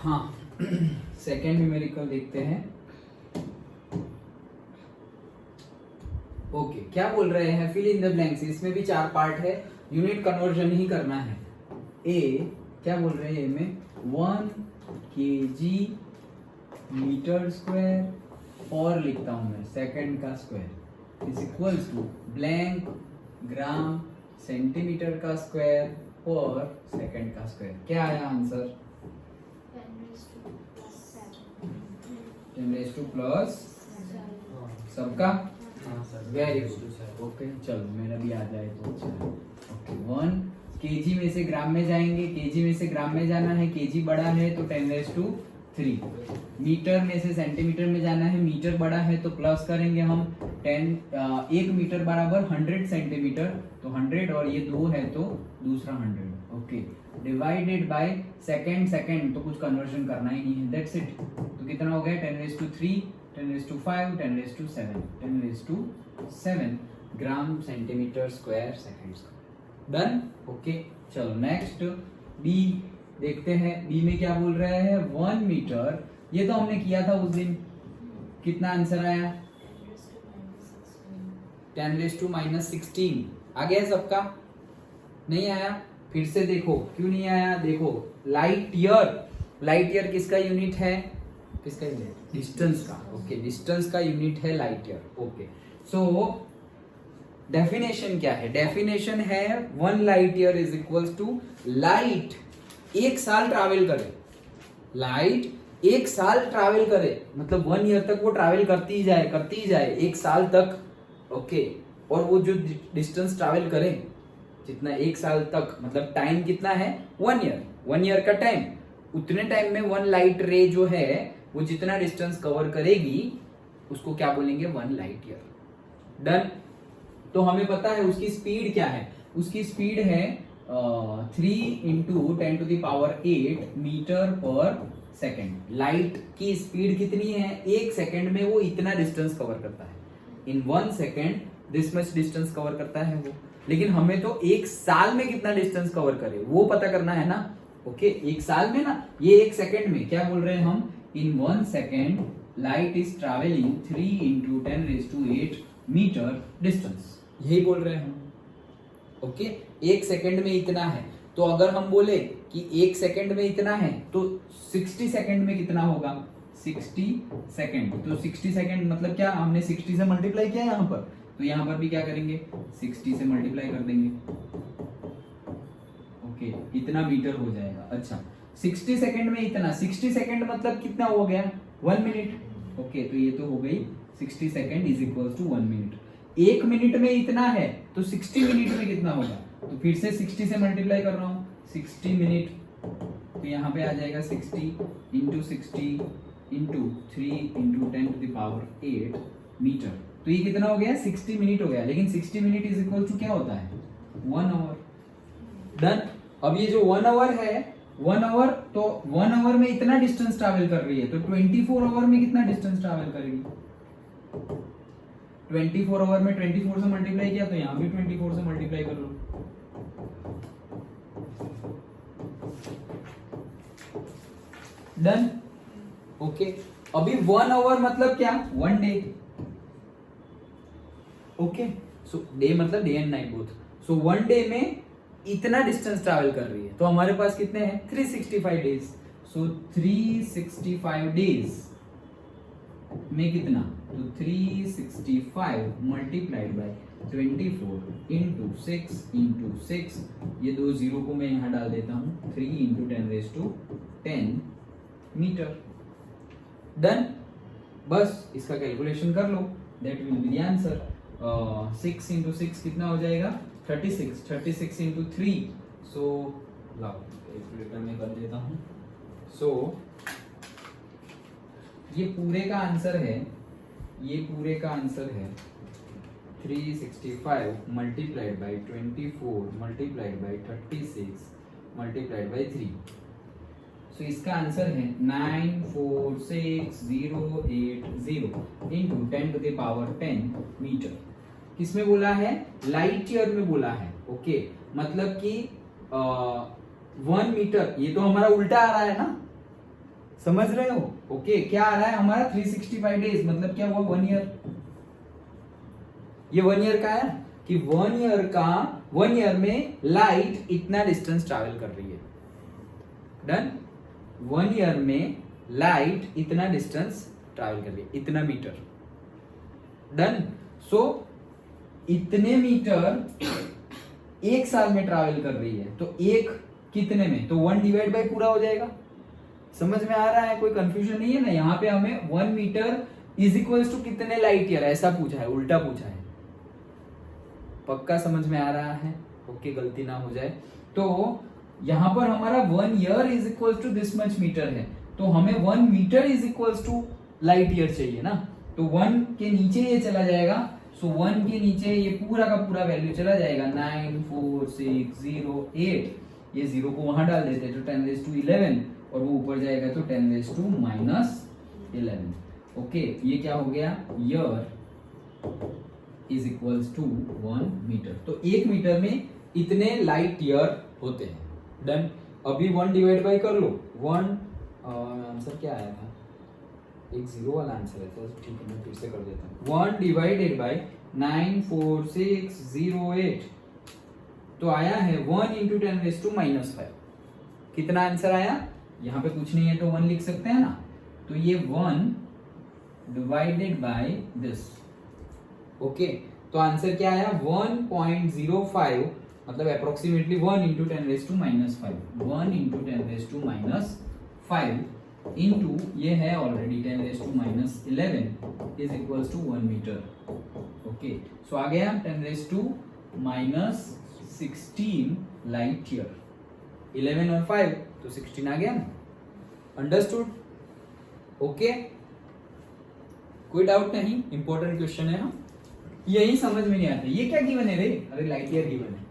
हाँ second numerical देखते हैं। ओके क्या बोल रहे हैं, फिल इन द ब्लैंक्स। इसमें भी 4 पार्ट है, यूनिट कन्वर्जन ही करना है। ए क्या बोल रहे हैं, ए में 1 kg मीटर स्क्वायर और लिखता हूं मैं सेकंड का square is equals to blank gram centimetre का स्क्वायर और सेकंड का स्क्वायर। क्या आया आंसर, 10 प्लस सबका। वेरी गुड, ओके चलो मेरा भी आ जाए तो अच्छा है। ओके 1 kg में से ग्राम में जाएंगे, kg में से ग्राम में जाना है, kg बड़ा है तो 10⁻3। मीटर में से सेंटीमीटर में जाना है, मीटर बड़ा है तो प्लस करेंगे हम 1 मीटर बराबर 100 सेंटीमीटर, तो 100 और ये 2 है तो दूसरा 100। Okay divided by second, second तो कुछ कन्वर्जन करना ही नहीं है, दैट्स इट। तो कितना हो गया 10⁻3, 10�5, 10⁻7 gram centimetre square second square. Done. Okay चलो नेक्स्ट बी देखते हैं। बी में क्या बोल रहे हैं, 1 मीटर, ये तो हमने किया था उस दिन। कितना आंसर आया, 10⁻⁻16 आ गया सबका, नहीं आया फिर से देखो, क्यों नहीं आया देखो। लाइट ईयर, लाइट ईयर किसका यूनिट है, किसका यूनिट, डिस्टेंस का। ओके डिस्टेंस का यूनिट है light year. Okay so definition क्या है, डेफिनेशन है 1 light year is equals to light 1 साल ट्रैवल करे, लाइट 1 साल ट्रैवल करे, मतलब 1 ईयर तक वो ट्रैवल करती ही जाए 1 साल तक। ओके और वो जो डिस्टेंस ट्रैवल करे जितना 1 साल तक, मतलब टाइम कितना है 1 ईयर, 1 ईयर का टाइम, उतने टाइम में 1 लाइट रे जो है वो जितना डिस्टेंस कवर करेगी उसको क्या बोलेंगे, 1 लाइट ईयर। डन। तो हमें पता है उसकी स्पीड क्या है, उसकी स्पीड है 3 × 10⁸ मीटर पर सेकेंड। लाइट की स्पीड कितनी है, 1 सेकेंड में वो इतना डिस्टेंस कवर करता है, इन 1 second this much distance cover करता है वो। लेकिन हमें तो 1 साल में कितना डिस्टेंस कवर करे वो पता करना है ना। ओके 1 साल में ना, ये 1 सेकेंड में क्या बोल रहे हैं हम, in 1 second light is travelling 3 × 10⁸ metre distance, यही बोल रहे हैं हम। ओके 1 सेकेंड में इतना है, तो अगर हम बोले कि 1 सेकेंड में इतना है तो 60 सेकेंड में कितना होगा, 60 सेकेंड। तो 60 सेकेंड मतलब क्या, हमने 60 से मल्टीप्लाई किया यहाँ पर, तो यहाँ पर भी क्या करेंगे 60 से मल्टीप्लाई कर देंगे। ओके इतना मीटर हो जाएगा। अच्छा 60 सेकेंड में इतना, 60 सेकेंड मतलब कितना हो गया 1 मिनट। ओके तो ये तो हो गई 60 second is equal to 1 minute. 1 minute में इतना है तो 60 मिनट में कितना होगा, तो फिर से 60 से मल्टीप्लाई कर रहा हूँ, 60 मिनट, तो यहाँ पे आ जाएगा 60 × 60 × 3 × 10⁸ मीटर। तो ये कितना हो गया 60 मिनट हो गया, लेकिन 60 मिनट इज इक्वल टू क्या होता है 1 आवर। डन। अब ये जो 1 आवर है, 1 आवर, तो 1 आवर में इतना डिस्टेंस ट्रैवल कर रही है, तो 24 आवर में कितना डिस्टेंस ट्रैवल करेगी, 24 आवर में 24 से मल्टीप्लाई किया तो यहाँ भी 24 से मल्टीप्लाई कर लो। डन। ओके अभी 1 आवर मतलब क्या, 1 डे। ओके सो डे मतलब day and night both, so 1 day में इतना डिस्टेंस ट्रैवल कर रही है, तो हमारे पास कितने हैं 365 डेज। सो 365 डेज में कितना, तो 365 मल्टीप्लाइड बाय 24 × 6 × 6, ये 2 जीरो को मैं यहां डाल देता हूं, 3 × 10⁻10 मीटर। डन। बस इसका कैलकुलेशन कर लो, that will be the answer. 6 × 6 कितना हो जाएगा 36, 36 × 3, सो लाओ कैलकुलेटर में कर देता हूं। सो ये पूरे का आंसर है, ये पूरे का आंसर है 365 multiplied by 24 multiplied by 36 multiplied by 3। सो इसका आंसर है 946,080 × 10⁻10 मीटर। किसमें बोला है, लाइट ईयर में बोला है। ओके मतलब कि 1 मीटर, ये तो हमारा उल्टा आ रहा है ना, समझ रहे हो? ओके, क्या आ रहा है हमारा 365 डेज, मतलब क्या हुआ 1 ईयर। ये 1 ईयर का है कि 1 ईयर में लाइट इतना डिस्टेंस ट्रैवल कर रही है। डन। 1 ईयर में लाइट इतना डिस्टेंस ट्रैवल कर रही है, इतना मीटर। डन। सो इतने मीटर 1 साल में ट्रैवल कर रही है, तो एक कितने में, तो 1 डिवाइड बाय पूरा हो जाएगा। समझ में आ रहा है? कोई कंफ्यूजन नहीं है ना? यहाँ पे हमें 1 मीटर इज इक्वल्स टू कितने लाइट ईयर ऐसा पूछा है, उल्टा पूछा है। पक्का समझ में आ रहा है? ओके, गलती ना हो जाए। तो यहाँ पर हमारा 1 year is equals to this much metre है, तो हमें 1 metre is equals to light year चाहिए ना। तो 1 के नीचे ये चला जाएगा, सो 1 के नीचे ये पूरा का पूरा वैल्यू चला जाएगा 94608। ये 0 को वहां डाल देते हैं तो 10⁻11, और वो ऊपर जाएगा तो 10⁻11। ओके, ये क्या हो गया, year is equals to 1 metre. तो 1 मीटर में इतने लाइट ईयर होते हैं। डन। अभी 1 डिवाइड बाय कर लो। 1 आंसर क्या आया था, एक 0 वाला आंसर है, तो ठीक है मैं फिर से कर देता हूँ। 1 डिवाइडेड बाय 94608 तो आया है 1 इंटू 10⁻⁻5। कितना आंसर आया? यहाँ पे कुछ नहीं है तो 1 लिख सकते हैं ना। तो ये 1 डिवाइडेड बाय दिस। ओके, तो आंसर क्या आया 1.05, मतलब अप्रोक्सीमेटली 1 इंटू 10⁻⁻5। 1 इंटू 10⁻⁻5 इंटू ये है already 10⁻11 is equals to 1 metre. Okay, so आ गया 10⁻16 लाइट ईयर। 11 और 5 तो 16 आ गया ना। अंडरस्टूड? ओके, कोई डाउट नहीं, इंपॉर्टेंट क्वेश्चन है ना। यही समझ में नहीं आता ये क्या गिवन है रे, अरे लाइट ईयर गिवन है।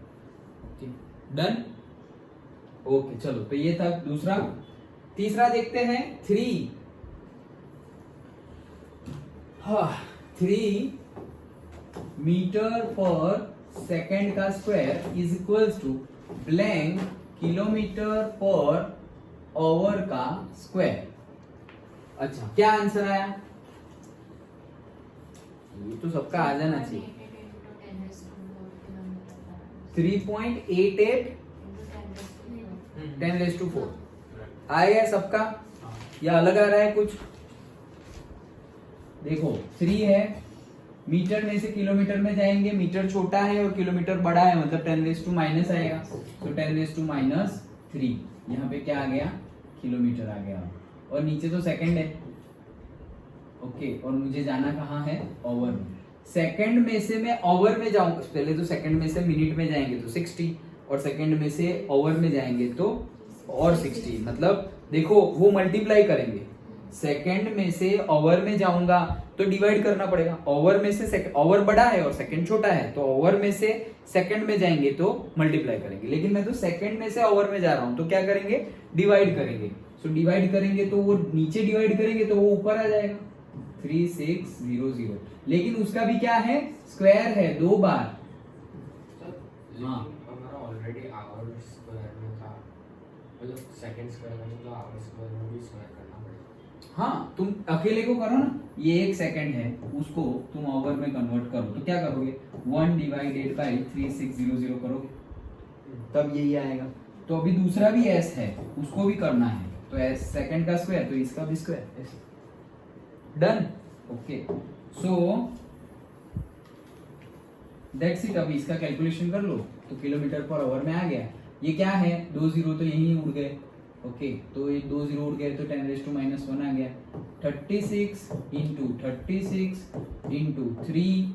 डन। ओके, चलो तो ये था दूसरा। तीसरा देखते हैं 3 मीटर पर सेकेंड का square is equals to blank kilometre पर आवर का स्क्वायर। अच्छा, क्या आंसर आया? ये तो सबका आ जाना चाहिए। 3.88 10⁻4 आएगा सबका, या अलग आ रहा है कुछ? देखो 3 है, मीटर में से किलोमीटर में जाएंगे, मीटर छोटा है और किलोमीटर बड़ा है, मतलब 10⁻⁻ आएगा। तो 10⁻3 यहाँ पे क्या आ गया, किलोमीटर आ गया, और नीचे तो सेकंड है। ओके, और मुझे जाना कहाँ है, ओवर में। सेकंड में से मैं ओवर में जाऊंगा, पहले तो सेकंड में से मिनट में जाएंगे तो 60, और सेकंड में से ओवर में जाएंगे तो और 60, मतलब देखो वो मल्टीप्लाई करेंगे। सेकंड में से ओवर में जाऊंगा तो डिवाइड करना पड़ेगा। ओवर में से ओवर बड़ा है और सेकंड छोटा है, तो ओवर में से सेकंड में जाएंगे तो मल्टीप्लाई करेंगे। लेकिन मैं तो सेकंड में से ओवर में जा रहा हूं, तो क्या करेंगे, डिवाइड करेंगे। सो डिवाइड करेंगे तो वो नीचे डिवाइड करेंगे तो वो ऊपर आ जाएगा 3600। लेकिन उसका भी क्या है, स्क्वायर है 2 बार। हाँ, हमारा ऑलरेडी आवर स्क्वायर में था, मतलब सेकंड स्क्वायर में, तो आवर स्क्वायर में भी स्क्वायर करना पड़ेगा। हाँ, तुम अकेले को करो ना, ये 1 सेकंड है, उसको तुम ओवर में कन्वर्ट करो तो क्या करोगे, 1 डिवाइडेड बाय 3600 करोगे, तब यही आएगा। तो अभी दूसरा भी s है, उसको भी करना है, तो s सेकंड का स्क्वायर, तो इसका भी स्क्वायर ऐसे। Done. Okay, so that's it. अभी इसका कैलकुलेशन कर लो तो किलोमीटर पर आवर में आ गया। ये क्या है, 2 0 तो यहीं उड़ गए। ओके, तो ये 2 0 उड़ गए तो 10⁻⁻1 आ गया। 36 इंटू 36 इंटू 3,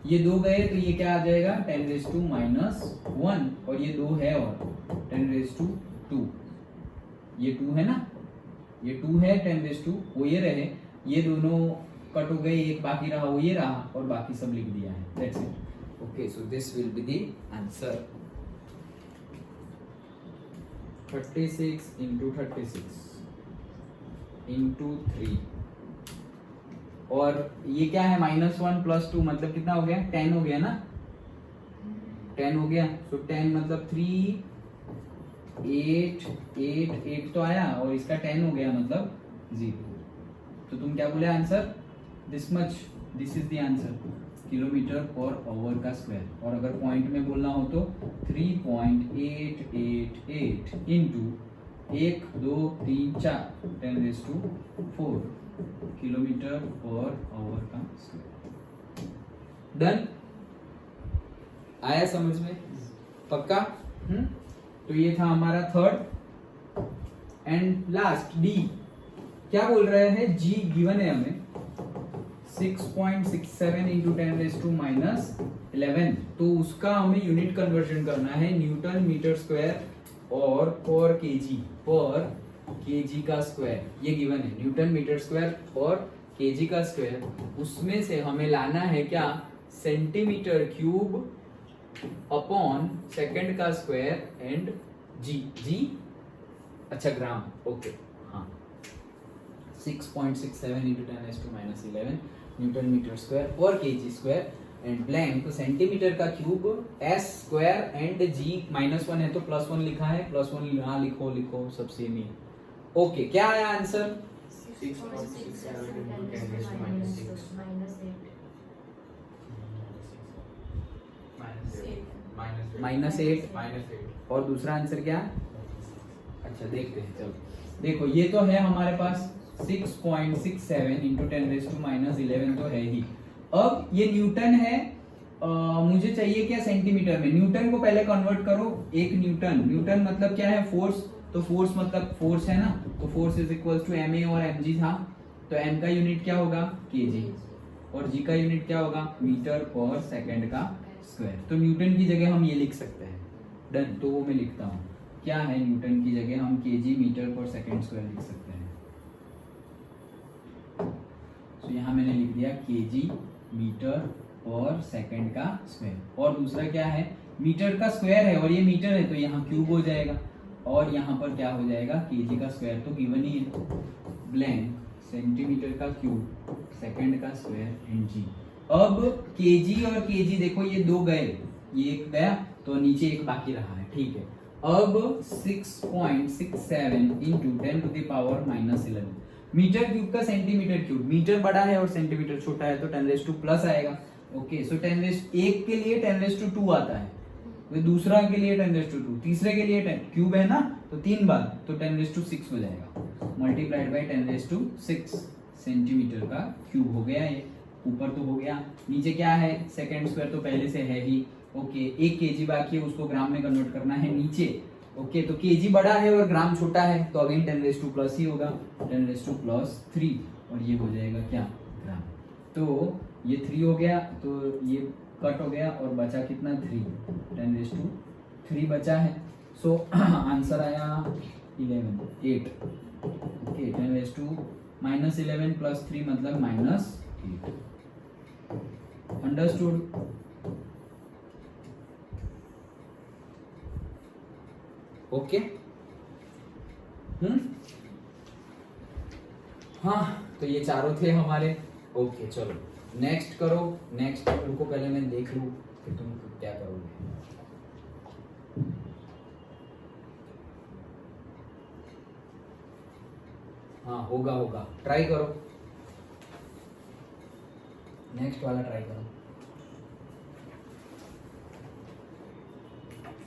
ये 2 गए तो ये क्या आ जाएगा, 10⁻⁻1, और ये 2 है और 10⁻²। ये 2 है ना, ये 2 है, 10⁻2 वो ये रहे, ये दोनों कट हो गए, एक बाकी रहा वो ये रहा, और बाकी सब लिख दिया है। That's it. Okay, so this will be the answer. 36 into 36 into 3, और ये क्या है, -1 + 2 मतलब कितना हो गया, 10 हो गया ना, 10 हो गया। सो 10 मतलब 3 8 तो आया और इसका 10 हो गया मतलब 0। तो तुम क्या बोले answer? This much, this is the answer, kilometre पर आवर का स्क्वायर। और अगर पॉइंट में बोलना हो तो 3.888 इंटू 1 2 3 4 10⁴ किलोमीटर पर आवर का स्क्वायर। डन? आया समझ में? पक्का? तो ये था हमारा थर्ड। एंड लास्ट डी, क्या बोल रहे हैं? जी गिवन है हमें 6.67 इंटू 10⁻⁻11। तो उसका हमें यूनिट कन्वर्जन करना है न्यूटन मीटर स्क्वायर और पर केजी का स्क्वायर। ये गिवन है न्यूटन मीटर स्क्वायर और केजी का स्क्वायर। उसमें से हमें लाना है क्या? सेंटीमीटर क्यूब अपॉन सेकंड का स्क्वायर एंड जी अच्छा ग्राम। ओके हाँ, 6.67 इंटू 10⁻⁻11 न्यूटन मीटर स्क्वायर और KG square and blank centimetre का क्यूब एस स्क्वायर एंड जी -1 है तो +1 लिखा है, +1 यहाँ लिखो सब सेम ही। ओके, क्या आया आंसर? 6.67 into 10⁻⁻6 -8 और दूसरा आंसर क्या? अच्छा देखते हैं, चलो देखो ये तो है हमारे पास 6.67 इंटू 10⁻⁻11 तो है ही। अब ये न्यूटन है, मुझे चाहिए क्या? सेंटीमीटर में। न्यूटन को पहले कन्वर्ट करो। एक न्यूटन मतलब क्या है? फोर्स। तो फोर्स मतलब फोर्स है ना, तो force is equal to ma और mg था। तो m का यूनिट क्या होगा? kg और g का यूनिट क्या होगा? मीटर पर सेकंड का स्क्वायर। तो न्यूटन की जगह हम ये लिख सकते हैं। डन, तो वो मैं लिखता हूँ। क्या है न्यूटन की जगह? हम kg मीटर पर सेकंड स्क्वायर लिख सकते हैं। तो यहाँ मैंने लिख दिया kg मीटर पर सेकंड का स्क्वायर। और दूसरा क्या है? मीटर का स्क्वायर है और ये मीटर है तो यहाँ क्यूब हो जाएगा और यहाँ पर क्या हो जाएगा? kg का स्क्वायर तो गिवन ही है। ब्लैंक सेंटीमीटर का क्यूब सेकंड का स्क्वायर एंड जी। अब kg और kg देखो ये दो गए, ये एक गया तो नीचे एक बाकी रहा है, ठीक है। अब 6.67 इंटू 10⁻⁻11 मीटर क्यूब का सेंटीमीटर क्यूब। मीटर बड़ा है और सेंटीमीटर छोटा है तो 10⁻² आएगा। ओके, सो 1 के लिए 10⁻² आता है, तो दूसरा के लिए 10⁻², तीसरे के लिए 10 क्यूब है ना तो 3 बार तो 10⁻6 हो जाएगा, मल्टीप्लाइड बाय 10⁻6 सेंटीमीटर का क्यूब हो गया। ये ऊपर तो हो गया, नीचे क्या है? सेकंड स्क्वायर तो पहले से है ही। ओके, 1 kg बाकी है, उसको ग्राम में कन्वर्ट करना है नीचे। ओके, तो kg बड़ा है और ग्राम छोटा है तो अगेन 10⁻+ ही होगा, 10⁻3 और ये हो जाएगा क्या? ग्राम। तो ये 3 हो गया तो ये कट हो गया और बचा कितना? 3, 10⁻3 बचा है। सो आंसर आया 8। ओके, 10⁻11 + 3 मतलब -8। अंडरस्टूड? ओके हाँ, तो ये चारों थे हमारे। ओके चलो नेक्स्ट करो। नेक्स्ट उनको पहले मैं देख लूं कि तुम क्या करोगे। हाँ होगा, ट्राई करो, नेक्स्ट वाला ट्राई करो।